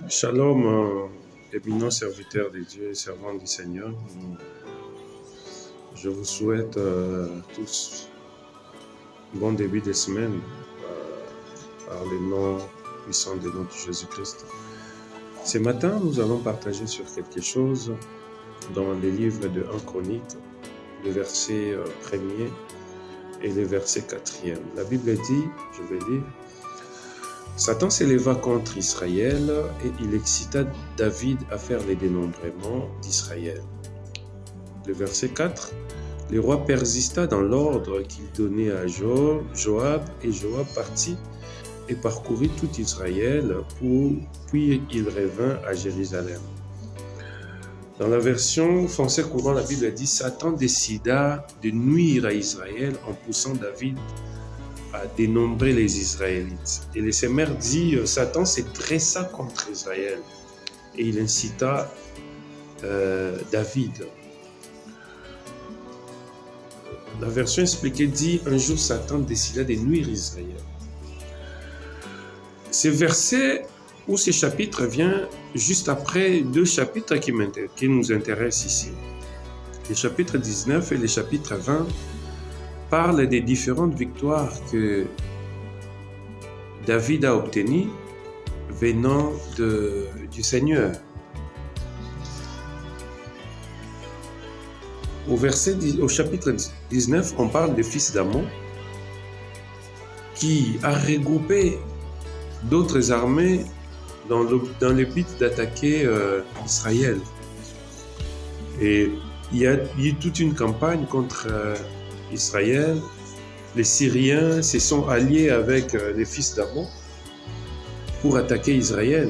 Shalom, éminent serviteur de Dieu et servant du Seigneur. Je vous souhaite tous un bon début de semaine par le nom puissant de notre Jésus-Christ. Ce matin, nous allons partager sur quelque chose dans les livres de 1 Chronique, le verset 1er et le verset 4e. La Bible dit, je vais lire, Satan s'éleva contre Israël et il excita David à faire les dénombrements d'Israël. Le verset 4, le roi persista dans l'ordre qu'il donnait à Joab, et Joab partit et parcourut tout Israël, puis il revint à Jérusalem. Dans la version français courant, la Bible dit « Satan décida de nuire à Israël en poussant David à dénombrer les Israélites. » Et le Seigneur dit « Satan se dressa contre Israël et il incita David. » La version expliquée dit « Un jour, Satan décida de nuire Israël. » Ce verset ou ce chapitre vient juste après deux chapitres qui nous intéressent ici. Le chapitre 19 et le chapitre 20 parlent des différentes victoires que David a obtenues venant du Seigneur. Au chapitre 19, on parle des fils d'Amon qui a regroupé d'autres armées dans le but d'attaquer Israël. Et il y a eu toute une campagne contre Israël. Les Syriens se sont alliés avec les fils d'Amon pour attaquer Israël.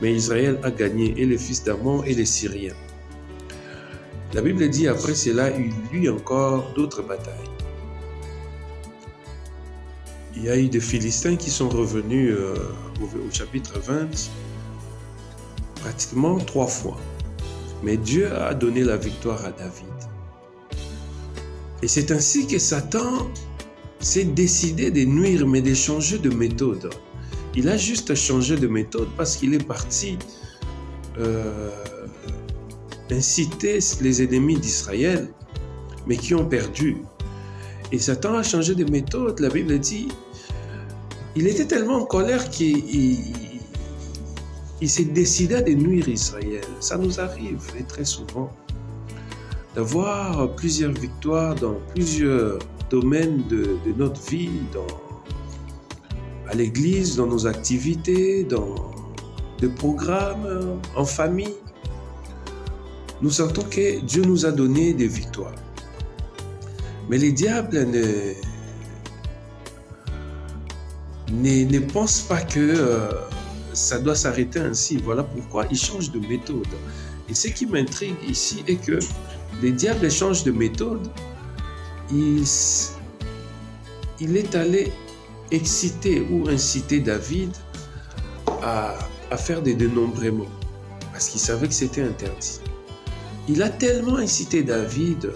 Mais Israël a gagné, et les fils d'Amon et les Syriens. La Bible dit après cela, il y a eu encore d'autres batailles. Il y a eu des Philistins qui sont revenus au chapitre 20 pratiquement 3 fois. Mais Dieu a donné la victoire à David. Et c'est ainsi que Satan s'est décidé de nuire, mais de changer de méthode. Il a juste changé de méthode parce qu'il est parti inciter les ennemis d'Israël, mais qui ont perdu. Et Satan a changé de méthode. La Bible dit, il était tellement en colère qu'il s'est décidé de nuire Israël. Ça nous arrive, et très souvent, d'avoir plusieurs victoires dans plusieurs domaines de notre vie, à l'église, dans nos activités, dans des programmes, en famille. Nous sentons que Dieu nous a donné des victoires. Mais les diables ne pensent pas que ça doit s'arrêter ainsi. Voilà pourquoi ils changent de méthode. Et ce qui m'intrigue ici est que les diables changent de méthode. Il est allé exciter ou inciter David à faire des dénombrements parce qu'il savait que c'était interdit. Il a tellement incité David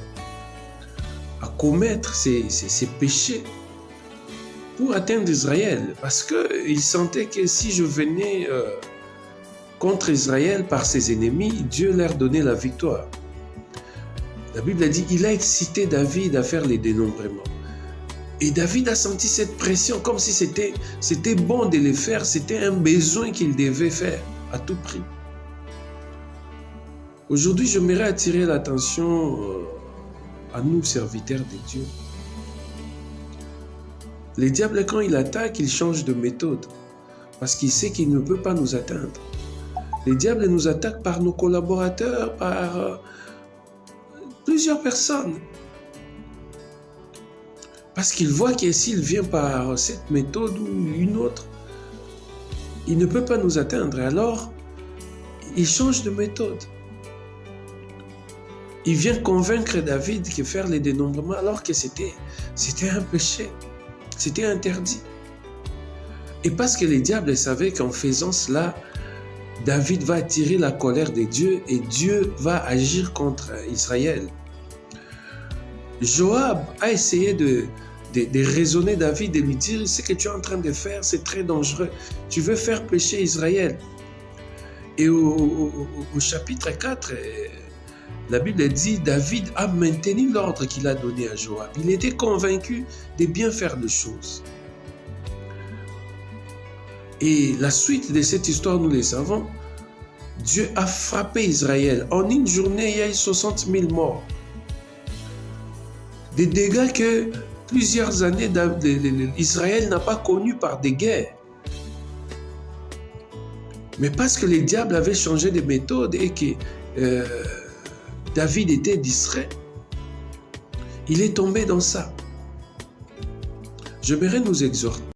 à commettre ces péchés pour atteindre Israël, parce qu'il sentait que si je venais contre Israël par ses ennemis, Dieu leur donnait la victoire. La Bible a dit, il a excité David à faire les dénombrements. Et David a senti cette pression comme si c'était bon de le faire, c'était un besoin qu'il devait faire à tout prix. Aujourd'hui, j'aimerais attirer l'attention à nous, serviteurs de Dieu. Le diable, quand il attaque, il change de méthode parce qu'il sait qu'il ne peut pas nous atteindre. Le diable nous attaque par nos collaborateurs, par plusieurs personnes. Parce qu'il voit que s'il vient par cette méthode ou une autre, il ne peut pas nous atteindre. Alors, il change de méthode. Il vient convaincre David que faire les dénombrements alors que c'était un péché. C'était interdit. Et parce que les diables savaient qu'en faisant cela, David va attirer la colère de Dieu et Dieu va agir contre Israël. Joab a essayé de raisonner David et lui dire « Ce que tu es en train de faire, c'est très dangereux. Tu veux faire pécher Israël. » Et au chapitre 4, la Bible dit, David a maintenu l'ordre qu'il a donné à Joab. Il était convaincu de bien faire les choses. Et la suite de cette histoire, nous le savons, Dieu a frappé Israël. En une journée, il y a eu 60 000 morts. Des dégâts que plusieurs années Israël n'a pas connus par des guerres. Mais parce que le diable avait changé de méthode et que David était distrait, il est tombé dans ça. J'aimerais nous exhorter